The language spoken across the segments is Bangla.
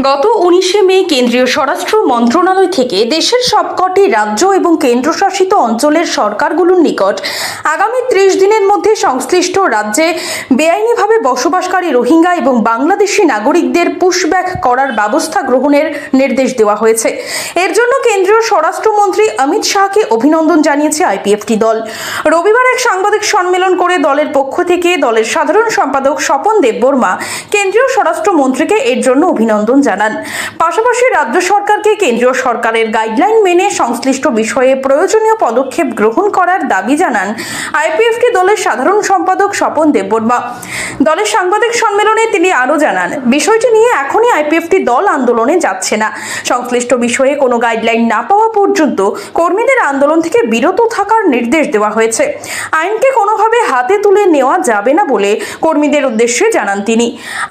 গত 19শে মে কেন্দ্রীয় স্বরাষ্ট্র মন্ত্রণালয় থেকে দেশের সবকটি রাজ্য এবং কেন্দ্রশাসিত অঞ্চলের সরকারগুলোর নিকট আগামী 30 দিনের মধ্যে সংশ্লিষ্ট রাজ্যে বেআইনিভাবে বসবাসকারী রোহিঙ্গা এবং বাংলাদেশি নাগরিকদের পুশব্যাক করার ব্যবস্থা গ্রহণের নির্দেশ দেওয়া হয়েছে। এর জন্য কেন্দ্রীয় স্বরাষ্ট্রমন্ত্রী অমিত শাহকে অভিনন্দন জানিয়েছে আইপিএফটি দল। রবিবার এক সাংবাদিক সম্মেলন করে দলের পক্ষ থেকে দলের সাধারণ সম্পাদক স্বপন দেববর্মা কেন্দ্রীয় স্বরাষ্ট্রমন্ত্রীকে এর জন্য অভিনন্দন জানান। পাশাপাশি রাজ্য সরকারকে কেন্দ্রীয় সরকারের গাইডলাইন মেনে সংশ্লিষ্ট বিষয়ে প্রয়োজনীয় পদক্ষেপ গ্রহণ করার দাবি জানান আইপিএফটি দলের সাধারণ সম্পাদক স্বপন দেববর্মা। দলের সাংবাদিক সম্মেলনে তিনি আরও জানান, বিষয়টি নিয়ে এখনই আইপিএফটি দল আন্দোলনে যাচ্ছে না। সংশ্লিষ্ট বিষয়ে কোনো গাইডলাইন না পাওয়া পর্যন্ত কর্মীদের আন্দোলন থেকে বিরত থাকার নির্দেশ দেওয়া হয়েছে। আইনকে কোনোভাবে হাতে তুলে নেওয়া যাবে না বলে কর্মীদের উদ্দেশ্যে জানান তিনি।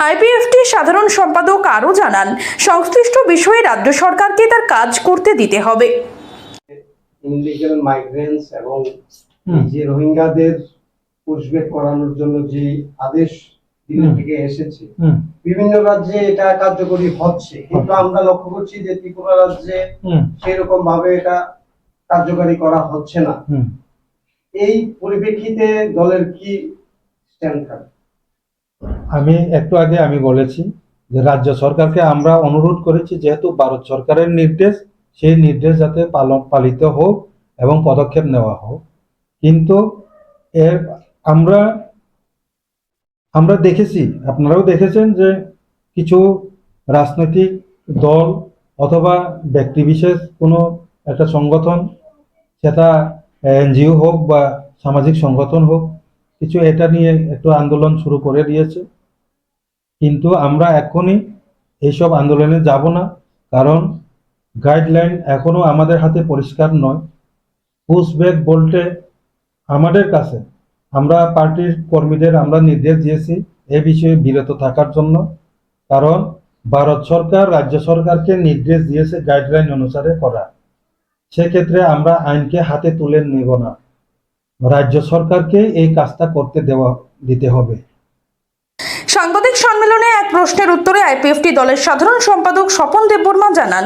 আইপিএফটি সাধারণ সম্পাদক আরও জানান, সংশ্লিষ্ট বিষয়ে রাজ্য সরকারকে তার কাজ করতে দিতে হবে। ইনলিগাল মাইগ্রেন্টস এবং যে রোহিঙ্গাদের পুশব্যাক করানোর জন্য যে আদেশ দিল্লি থেকে এসেছে, বিভিন্ন রাজ্যে এটা কার্যকরী হচ্ছে, কিন্তু আমরা লক্ষ্য করছি যে ত্রিপুরা রাজ্যে সেরকম ভাবে এটা কার্যকরী করা হচ্ছে না। এই পরিপ্রেক্ষিতে দলের কি স্ট্যান্ড থাকবে? আমি একটু আগে বলেছি যে রাজ্য সরকারকে আমরা অনুরোধ করেছি, যেহেতু ভারত সরকারের নির্দেশ, সেই নির্দেশ যাতে পালিত হোক এবং পদক্ষেপ নেওয়া হোক। কিন্তু আমরা দেখেছি, আপনারাও দেখেছেন যে কিছু রাজনৈতিক দল অথবা ব্যক্তিবিশেষ কোনো একটা সংগঠন, সেটা এনজিও হোক বা সামাজিক সংগঠন হোক, কিছু এটা নিয়ে একটু আন্দোলন শুরু করে দিয়েছে। কিন্তু আমরা এখনই এইসব আন্দোলনে যাব না, কারণ গাইডলাইন এখনো আমাদের হাতে পরিষ্কার নয়। পুশব্যাক বলতে আমাদের কাছে, আমরা পার্টির কর্মীদের আমরা নির্দেশ দিয়েছি এ বিষয়ে বিরত থাকার জন্য, কারণ ভারত সরকার রাজ্য সরকারকে নির্দেশ দিয়েছে গাইডলাইন অনুসারে করা। সেক্ষেত্রে আমরা আইনকে হাতে তুলে নেব না, রাজ্য সরকারকে এই কাজটা করতে দিতে হবে। সাংবাদিক সম্মেলনে এক প্রশ্নের উত্তরে আইপিএফটি দলের সাধারণ সম্পাদক স্বপন দেববর্মা জানান,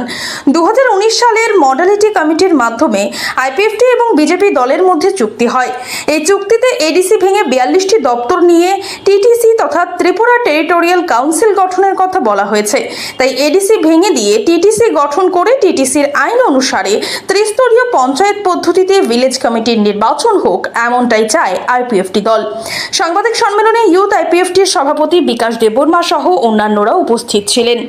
2019 সালের মডালিটি কমিটির মাধ্যমে আইপিএফটি এবং বিজেপি দলের মধ্যে চুক্তি হয়। এই চুক্তিতে এডিসি ভেঙে 42টি দপ্তর নিয়ে টিটিসি তথা ত্রিপুরা টেরিটোরিয়াল কাউন্সিল গঠনের কথা বলা হয়েছে। তাই এডিসি ভেঙে দিয়ে টিটিসি গঠন করে টিটিসির আইন অনুসারে ত্রিস্তরীয় পঞ্চায়েত পদ্ধতিতে ভিলেজ কমিটির নির্বাচন হোক, এমনটাই চায় আইপিএফটি দল। সাংবাদিক সম্মেলনে ইউথ আইপিএফটির সভাপতি বিকাশ দেববর্মা সহ অন্যান্যরা উপস্থিত ছিলেন।